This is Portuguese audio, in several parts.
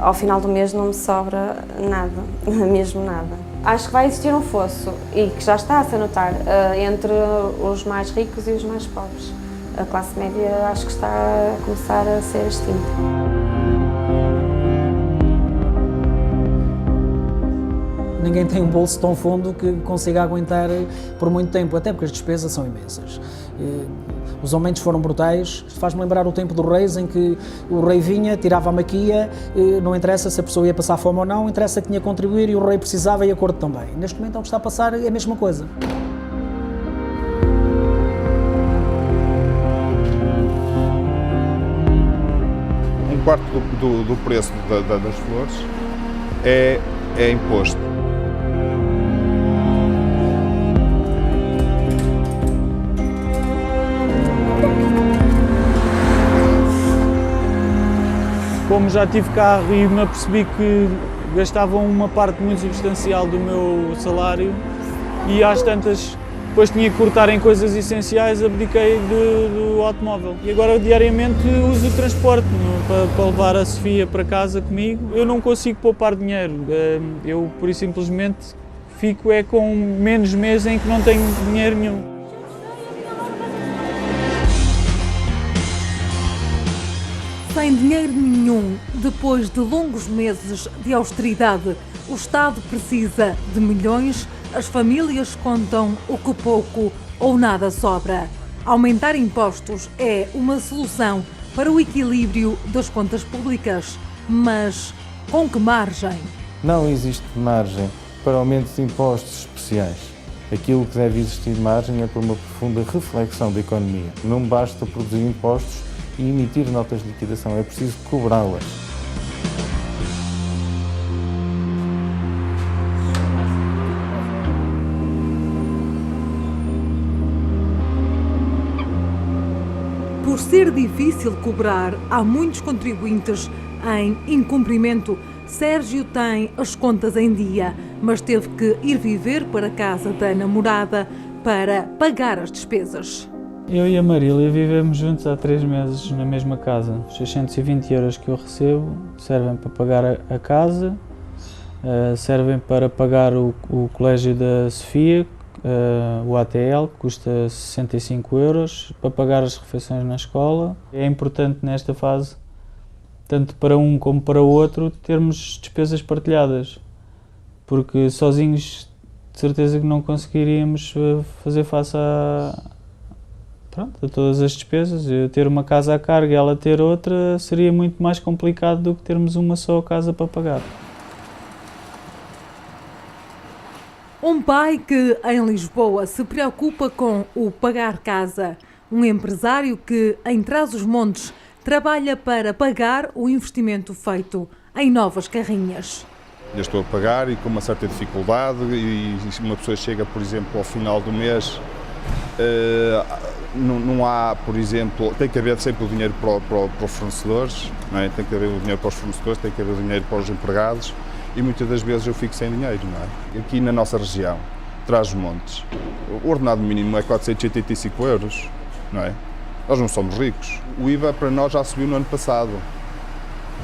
ao final do mês não me sobra nada, mesmo nada. Acho que vai existir um fosso, e que já está a se notar, entre os mais ricos e os mais pobres. A classe média acho que está a começar a ser extinta. Ninguém tem um bolso tão fundo que consiga aguentar por muito tempo, até porque as despesas são imensas. Os aumentos foram brutais, faz-me lembrar o tempo dos reis, em que o rei vinha, tirava a maquia, não interessa se a pessoa ia passar fome ou não, interessa que tinha que contribuir e o rei precisava e a corte também. Neste momento o que está a passar é a mesma coisa. Um quarto do preço das flores é imposto. Como já tive carro e me apercebi que gastavam uma parte muito substancial do meu salário e às tantas depois tinha que cortar em coisas essenciais, abdiquei do automóvel. E agora diariamente uso o transporte para levar a Sofia para casa comigo. Eu não consigo poupar dinheiro, eu por isso simplesmente fico com menos meses em que não tenho dinheiro nenhum. Sem dinheiro nenhum, depois de longos meses de austeridade, o Estado precisa de milhões, as famílias contam o que pouco ou nada sobra. Aumentar impostos é uma solução para o equilíbrio das contas públicas, mas com que margem? Não existe margem para aumentos de impostos especiais. Aquilo que deve existir margem é por uma profunda reflexão da economia. Não basta produzir impostos e emitir notas de liquidação, é preciso cobrá-las. Por ser difícil cobrar, há muitos contribuintes em incumprimento. Sérgio tem as contas em dia, mas teve que ir viver para a casa da namorada para pagar as despesas. Eu e a Marília vivemos juntos há 3 meses na mesma casa. Os 620 € que eu recebo servem para pagar a casa, servem para pagar o colégio da Sofia, o ATL, que custa 65 €, para pagar as refeições na escola. É importante nesta fase, tanto para um como para o outro, termos despesas partilhadas, porque sozinhos de certeza que não conseguiríamos fazer face a todas as despesas. Eu ter uma casa à carga e ela ter outra seria muito mais complicado do que termos uma só casa para pagar. Um pai que, em Lisboa, se preocupa com o pagar casa. Um empresário que, em Trás-os-Montes, trabalha para pagar o investimento feito em novas carrinhas. Eu estou a pagar e com uma certa dificuldade, e uma pessoa chega, por exemplo, ao final do mês, não há, por exemplo, tem que haver sempre o dinheiro para os fornecedores, não é? Tem que haver o dinheiro para os fornecedores, tem que haver o dinheiro para os empregados, e muitas das vezes eu fico sem dinheiro, não é? Aqui na nossa região, Trás-os-Montes, o ordenado mínimo é 485 €, não é? Nós não somos ricos. O IVA para nós já subiu no ano passado,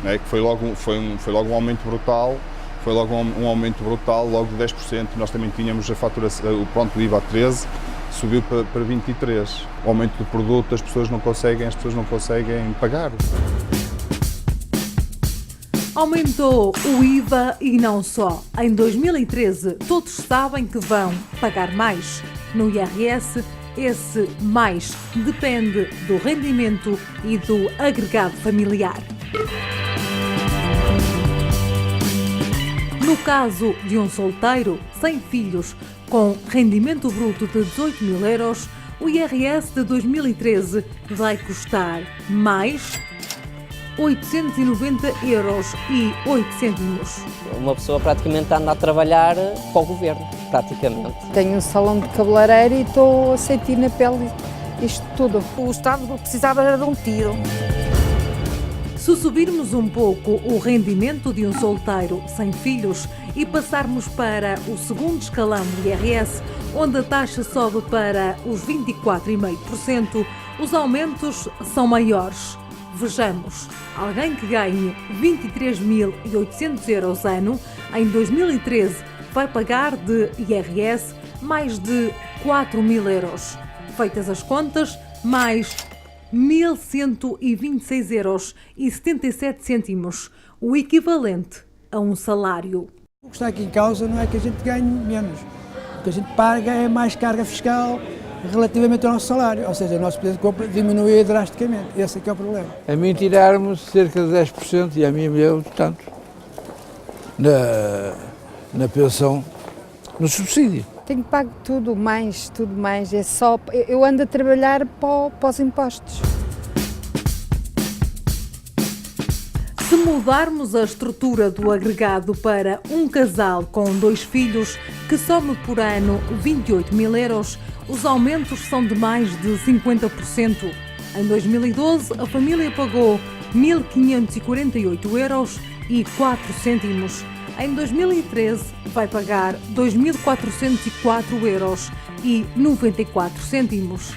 não é? Que foi logo um aumento brutal. Foi logo um aumento brutal, logo de 10%. Nós também tínhamos a fatura, o IVA a 13%, subiu para 23%. O aumento do produto, as pessoas não conseguem pagar. Aumentou o IVA e não só. Em 2013, todos sabem que vão pagar mais. No IRS, esse mais depende do rendimento e do agregado familiar. No caso de um solteiro sem filhos, com rendimento bruto de 18 mil €, o IRS de 2013 vai custar mais 890,08 €. Uma pessoa praticamente anda a trabalhar para o governo, praticamente. Tenho um salão de cabeleireiro e estou a sentir na pele isto tudo. O Estado precisava de um tiro. Se subirmos um pouco o rendimento de um solteiro sem filhos e passarmos para o segundo escalão do IRS, onde a taxa sobe para os 24,5%, os aumentos são maiores. Vejamos, alguém que ganhe 23.800 euros ano, em 2013 vai pagar de IRS mais de 4.000 euros. Feitas as contas, mais 1.126 euros e 77 cêntimos, o equivalente a um salário. O que está aqui em causa não é que a gente ganhe menos. O que a gente paga é mais carga fiscal relativamente ao nosso salário, ou seja, o nosso poder de compra diminui drasticamente. Esse é que é o problema. A mim tiraram-me cerca de 10% e a mim me deu tanto na pensão, no subsídio. Tenho pago tudo mais, é só, eu ando a trabalhar para os impostos. Se mudarmos a estrutura do agregado para um casal com 2 filhos que some por ano 28.000 euros, os aumentos são de mais de 50%. Em 2012, a família pagou 1.548 euros e 4 cêntimos. Em 2013, vai pagar 2.404 euros e 94 cêntimos.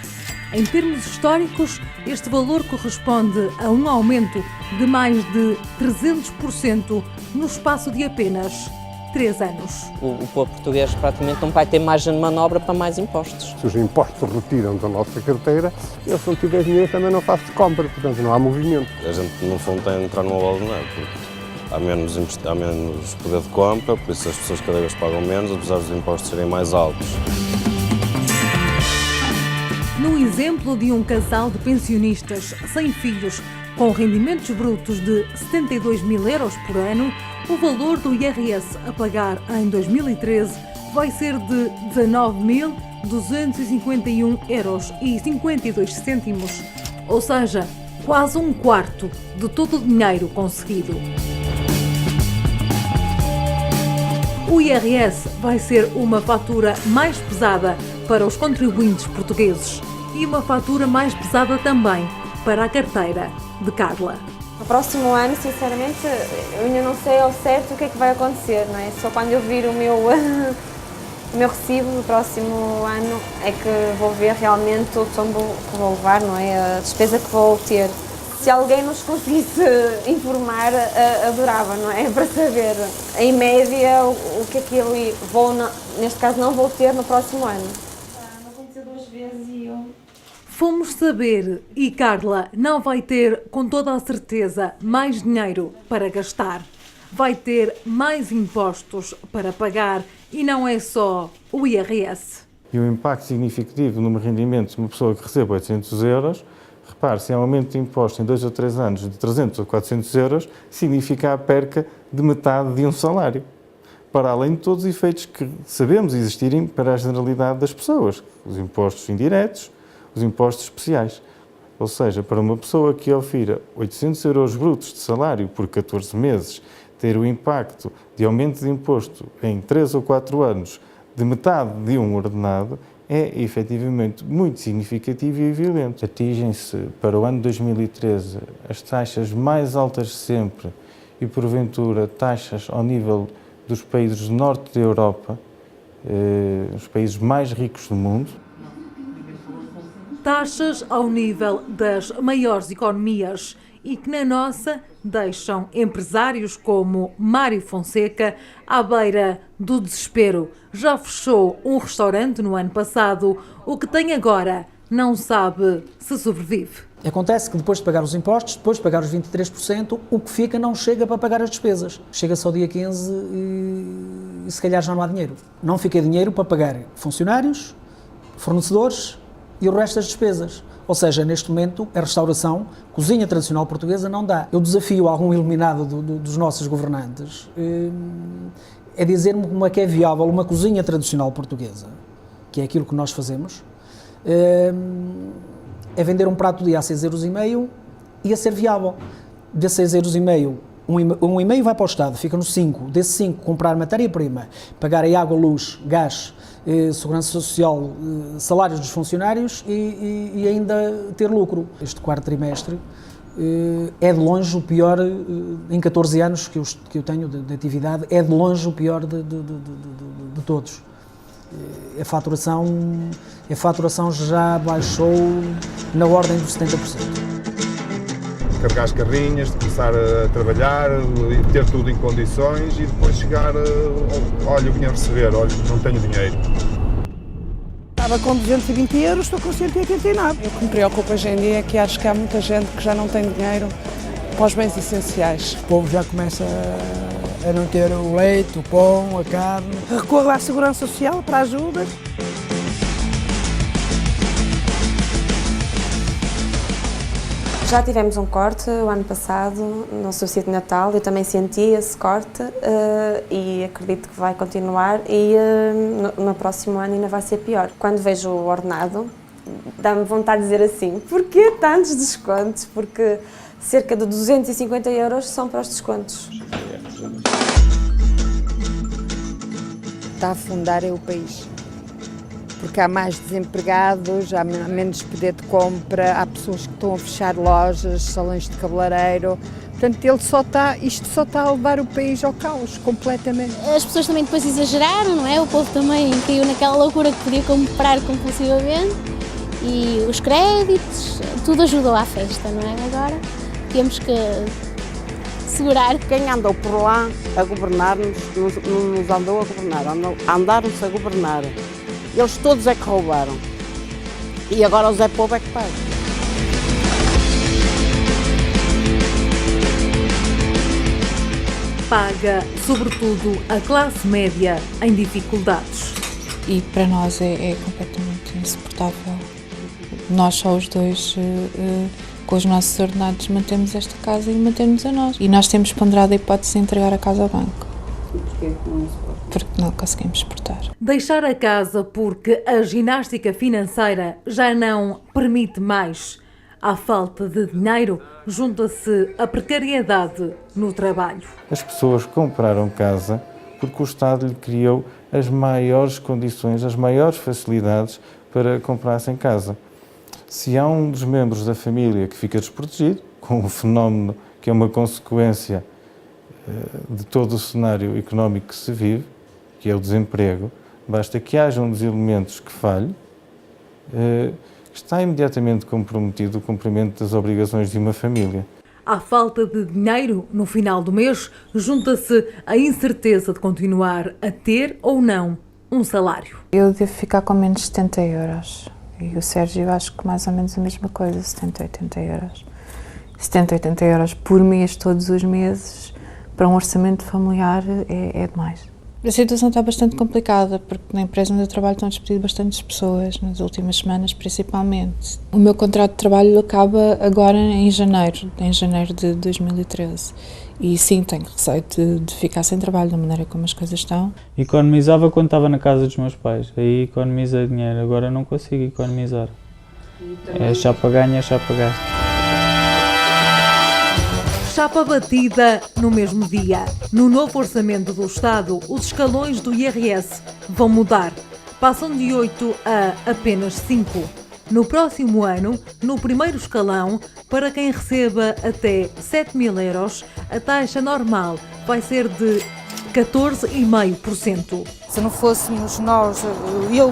Em termos históricos, este valor corresponde a um aumento de mais de 300% no espaço de apenas 3 anos. O povo português praticamente não vai ter margem de manobra para mais impostos. Se os impostos retiram da nossa carteira, eu se não tiver dinheiro também não faço compra, portanto não há movimento. A gente no fundo tem de entrar numa bola de neve, porque há menos poder de compra, por isso as pessoas cada vez pagam menos, apesar dos impostos serem mais altos. No exemplo de um casal de pensionistas sem filhos com rendimentos brutos de 72.000 euros por ano, o valor do IRS a pagar em 2013 vai ser de 19.251 euros e 52 cêntimos, ou seja, quase um quarto de todo o dinheiro conseguido. O IRS vai ser uma fatura mais pesada para os contribuintes portugueses e uma fatura mais pesada também para a carteira de Carla. No próximo ano, sinceramente, eu ainda não sei ao certo o que é que vai acontecer, não é? Só quando eu vir o meu recibo do próximo ano é que vou ver realmente o tombo que vou levar, não é? A despesa que vou ter. Se alguém nos conseguisse informar, adorava, não é? Para saber, em média, o que é que eu vou, neste caso, não vou ter no próximo ano. Não aconteceu 2 vezes e eu... Fomos saber e Carla não vai ter, com toda a certeza, mais dinheiro para gastar. Vai ter mais impostos para pagar e não é só o IRS. E o impacto significativo no rendimento de uma pessoa que recebe 800 euros, repare, se há um aumento de impostos em 2 ou 3 anos de 300 ou 400 euros, significa a perca de metade de um salário. Para além de todos os efeitos que sabemos existirem para a generalidade das pessoas, os impostos indiretos, os impostos especiais. Ou seja, para uma pessoa que ofira 800 euros brutos de salário por 14 meses, ter o impacto de aumento de imposto em 3 ou 4 anos de metade de um ordenado é efetivamente muito significativo e violento. Atingem-se para o ano 2013 as taxas mais altas de sempre e, porventura, taxas ao nível dos países do norte da Europa, os países mais ricos do mundo. Taxas ao nível das maiores economias e que na nossa deixam empresários como Mário Fonseca à beira do desespero. Já fechou um restaurante no ano passado, o que tem agora não sabe se sobrevive. Acontece que depois de pagar os impostos, depois de pagar os 23%, o que fica não chega para pagar as despesas. Chega-se ao dia 15 e se calhar já não há dinheiro. Não fica dinheiro para pagar funcionários, fornecedores e o resto das despesas. Ou seja, neste momento, a restauração, cozinha tradicional portuguesa, não dá. Eu desafio algum iluminado dos nossos governantes a dizer-me como é que é viável uma cozinha tradicional portuguesa, que é aquilo que nós fazemos, é vender um prato de dia a 6,5 € e a ser viável. De 6,5 €, 1,5 € vai para o Estado, fica no 5. Desse 5, comprar matéria-prima, pagar a água, luz, gás, segurança social, salários dos funcionários e ainda ter lucro. Este 4º trimestre é de longe o pior, em 14 anos que eu tenho de atividade, é de longe o pior de todos. A faturação já baixou na ordem dos 70%. carregar as carrinhas, de começar a trabalhar, e ter tudo em condições e depois chegar, olha, eu vinha receber, olha, não tenho dinheiro. Estava com 220 euros, estou com 189. O que me preocupa hoje em dia é que acho que há muita gente que já não tem dinheiro para os bens essenciais. O povo já começa a não ter o leite, o pão, a carne. Recorro à Segurança Social para ajudas. Já tivemos um corte o ano passado no subsídio de Natal, eu também senti esse corte e acredito que vai continuar e no próximo ano ainda vai ser pior. Quando vejo o ordenado, dá-me vontade de dizer assim, porquê tantos descontos? Porque cerca de 250 euros são para os descontos. Está a afundar o país. Porque há mais desempregados, há menos poder de compra, há pessoas que estão a fechar lojas, salões de cabeleireiro. Portanto, isto só está a levar o país ao caos, completamente. As pessoas também depois exageraram, não é? O povo também caiu naquela loucura que podia comprar compulsivamente e os créditos, tudo ajudou à festa, não é? Agora temos que segurar. Quem andou por lá a governar-nos, não nos andou a governar, andaram-se a governar. Eles todos é que roubaram. E agora o Zé Povo é que paga. Paga, sobretudo, a classe média em dificuldades. E para nós é completamente insuportável. Nós só os dois, com os nossos ordenados, mantemos esta casa e mantemos a nós. E nós temos ponderado a hipótese de entregar a casa ao banco. Porque não conseguimos exportar. Deixar a casa porque a ginástica financeira já não permite mais. À falta de dinheiro, junta-se a precariedade no trabalho. As pessoas compraram casa porque o Estado lhe criou as maiores condições, as maiores facilidades para comprarem casa. Se há um dos membros da família que fica desprotegido, com o fenómeno que é uma consequência de todo o cenário económico que se vive, que é o desemprego, basta que haja um dos elementos que falhe, está imediatamente comprometido o cumprimento das obrigações de uma família. À falta de dinheiro, no final do mês, junta-se a incerteza de continuar a ter ou não um salário. Eu devo ficar com menos de 70 euros. E o Sérgio, acho que mais ou menos a mesma coisa, 70, 80 euros. 70, 80 euros por mês, todos os meses, para um orçamento familiar é demais. A situação está bastante complicada, porque na empresa onde eu trabalho estão a despedir bastantes pessoas, nas últimas semanas principalmente. O meu contrato de trabalho acaba agora em janeiro de 2013. E sim, tenho receio de ficar sem trabalho, da maneira como as coisas estão. Economizava quando estava na casa dos meus pais, aí economizei dinheiro, agora não consigo economizar. É chapa ganha, chapa gasta. Chapa batida no mesmo dia. No novo orçamento do Estado, os escalões do IRS vão mudar. Passam de 8 a apenas 5. No próximo ano, no primeiro escalão, para quem receba até 7.000 euros, a taxa normal vai ser de 14,5%. Se não fôssemos nós, eu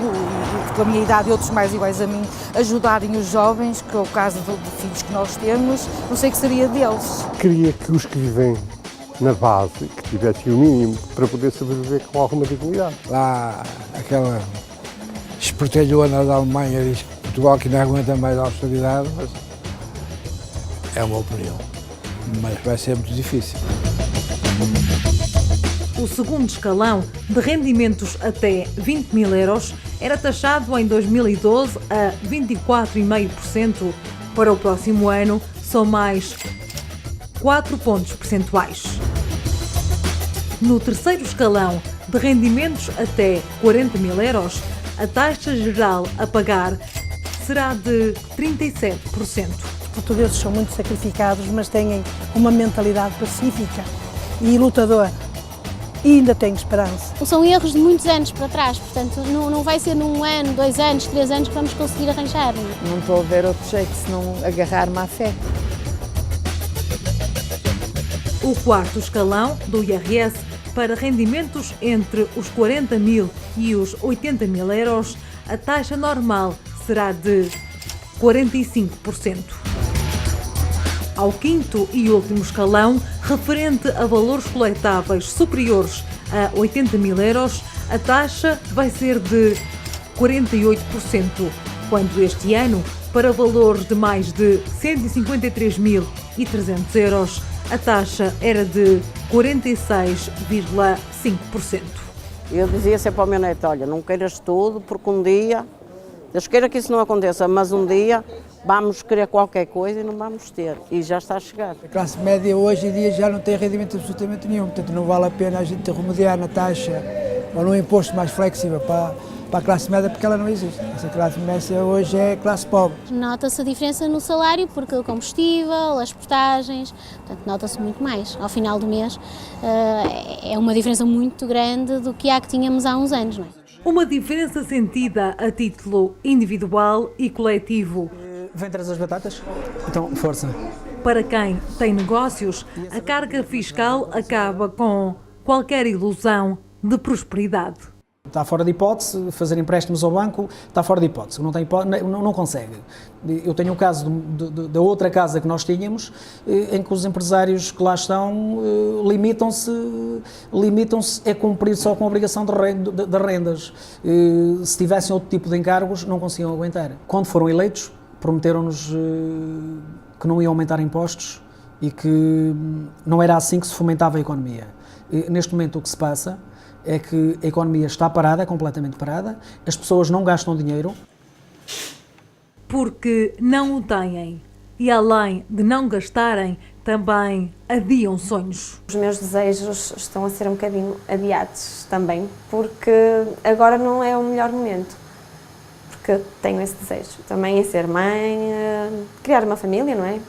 com a minha idade e outros mais iguais a mim, ajudarem os jovens, que é o caso de filhos que nós temos, não sei o que seria deles. Queria que os que vivem na base, que tivessem o mínimo para poder sobreviver com alguma dignidade. Lá, aquela espertalhona da Alemanha diz que Portugal que não aguenta mais a austeridade, mas é uma opinião. Mas vai ser muito difícil. O segundo escalão, de rendimentos até 20.000 euros, era taxado em 2012 a 24,5%. Para o próximo ano, são mais 4 pontos percentuais. No terceiro escalão, de rendimentos até 40.000 euros, a taxa geral a pagar será de 37%. Os portugueses são muito sacrificados, mas têm uma mentalidade pacífica e lutadora. E ainda tenho esperança. São erros de muitos anos para trás, portanto não vai ser num ano, 2 anos, 3 anos que vamos conseguir arranjar. Não estou a ver outro jeito senão agarrar-me à fé. O quarto escalão do IRS para rendimentos entre os 40.000 e os 80.000 euros, a taxa normal será de 45%. Ao quinto e último escalão, referente a valores coletáveis superiores a 80 mil euros, a taxa vai ser de 48%, quando este ano, para valores de mais de 153.300 euros, a taxa era de 46,5%. Eu dizia sempre ao meu neto, olha, não queiras tudo, porque um dia, Deus queira que isso não aconteça, mas um dia vamos querer qualquer coisa e não vamos ter, e já está a chegar. A classe média hoje em dia já não tem rendimento absolutamente nenhum, portanto não vale a pena a gente remediar na taxa ou num imposto mais flexível para a classe média, porque ela não existe. Essa classe média hoje é classe pobre. Nota-se a diferença no salário porque o combustível, as portagens, portanto nota-se muito mais. Ao final do mês é uma diferença muito grande do que tínhamos há uns anos, não é? Uma diferença sentida a título individual e coletivo. Vem trazer as batatas? Então, força. Para quem tem negócios, a carga fiscal acaba com qualquer ilusão de prosperidade. Está fora de hipótese, fazer empréstimos ao banco está fora de hipótese, não consegue. Eu tenho o caso da outra casa que nós tínhamos, em que os empresários que lá estão limitam-se a cumprir só com a obrigação de rendas. Se tivessem outro tipo de encargos, não conseguiam aguentar. Quando foram eleitos, prometeram-nos que não iam aumentar impostos e que não era assim que se fomentava a economia. Neste momento o que se passa é que a economia está parada, completamente parada, as pessoas não gastam dinheiro. Porque não o têm. E além de não gastarem, também adiam sonhos. Os meus desejos estão a ser um bocadinho adiados também, porque agora não é o melhor momento. Porque tenho esse desejo. Também é ser mãe, criar uma família, não é?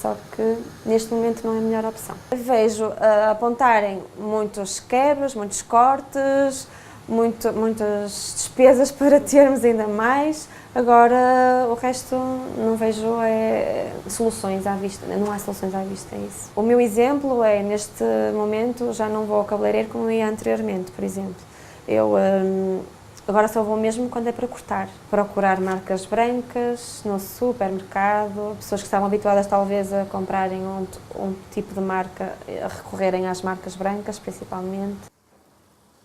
Só que neste momento não é a melhor opção. Vejo apontarem muitos quebras, muitos cortes, muitas despesas para termos ainda mais. Agora o resto não vejo soluções à vista, não há soluções à vista, é isso. O meu exemplo é, neste momento, já não vou ao cabeleireiro como ia anteriormente, por exemplo. Agora só vou mesmo quando é para cortar. Procurar marcas brancas no supermercado, pessoas que estavam habituadas talvez a comprarem um tipo de marca, a recorrerem às marcas brancas principalmente.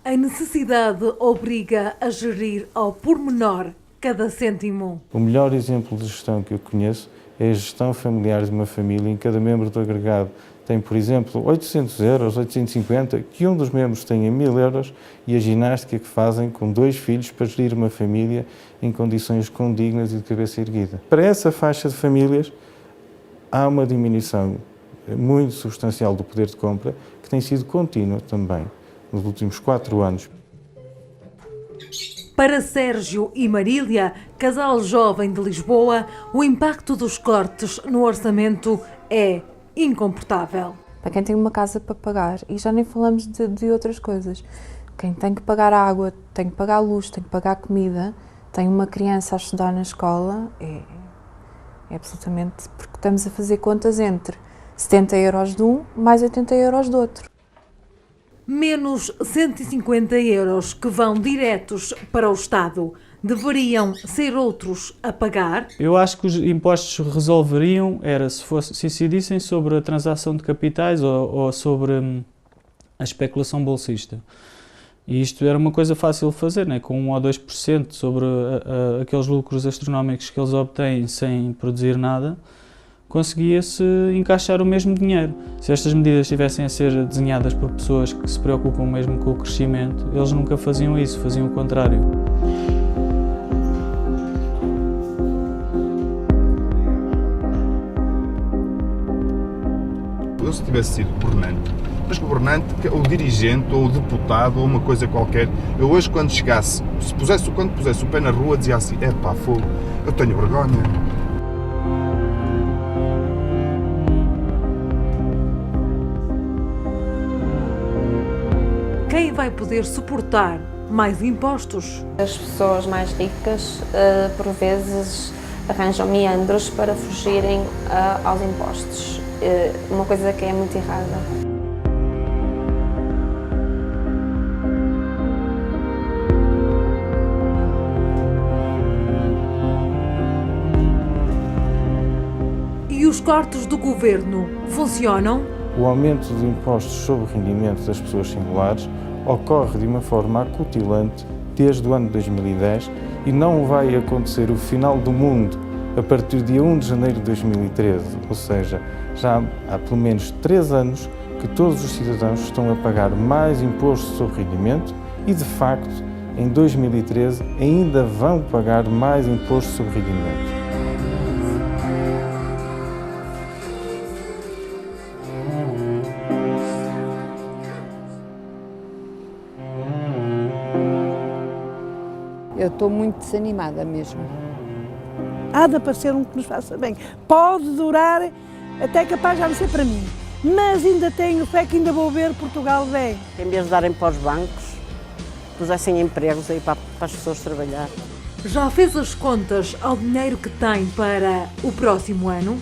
A necessidade obriga a gerir ao pormenor cada cêntimo. O melhor exemplo de gestão que eu conheço é a gestão familiar de uma família em que cada membro do agregado tem, por exemplo, 800 euros, 850, que um dos membros tenha 1000 euros e a ginástica que fazem com 2 filhos para gerir uma família em condições condignas e de cabeça erguida. Para essa faixa de famílias, há uma diminuição muito substancial do poder de compra, que tem sido contínua também nos últimos 4 anos. Para Sérgio e Marília, casal jovem de Lisboa, o impacto dos cortes no orçamento é incomportável. Para quem tem uma casa para pagar, e já nem falamos de outras coisas, quem tem que pagar água, tem que pagar luz, tem que pagar comida, tem uma criança a estudar na escola, é absolutamente, porque estamos a fazer contas entre 70 euros de um mais 80 euros do outro. Menos 150 euros que vão diretos para o Estado. Deveriam ser outros a pagar? Eu acho que os impostos resolveriam se incidissem sobre a transação de capitais ou sobre a especulação bolsista. E isto era uma coisa fácil de fazer, né? Com 1 ou 2% sobre aqueles lucros astronómicos que eles obtêm sem produzir nada, conseguia-se encaixar o mesmo dinheiro. Se estas medidas estivessem a ser desenhadas por pessoas que se preocupam mesmo com o crescimento, eles nunca faziam isso, faziam o contrário. Eu, se tivesse sido governante, mas governante, ou dirigente, ou deputado, ou uma coisa qualquer, eu hoje quando chegasse, quando pusesse o pé na rua, dizia assim, pá, fogo, eu tenho vergonha. Quem vai poder suportar mais impostos? As pessoas mais ricas, por vezes, arranjam meandros para fugirem aos impostos. Uma coisa que é muito errada. E os cortes do governo funcionam? O aumento de impostos sobre rendimentos das pessoas singulares ocorre de uma forma acutilante desde o ano de 2010 e não vai acontecer o final do mundo a partir do dia 1 de janeiro de 2013, ou seja, já há pelo menos 3 anos que todos os cidadãos estão a pagar mais imposto sobre rendimento e, de facto, em 2013 ainda vão pagar mais imposto sobre rendimento. Eu estou muito desanimada mesmo. Há de aparecer um que nos faça bem. Pode durar até capaz já não ser para mim, mas ainda tenho fé que ainda vou ver Portugal bem. Em vez de darem para os bancos, pusessem empregos aí para as pessoas trabalhar. Já fez as contas ao dinheiro que tem para o próximo ano?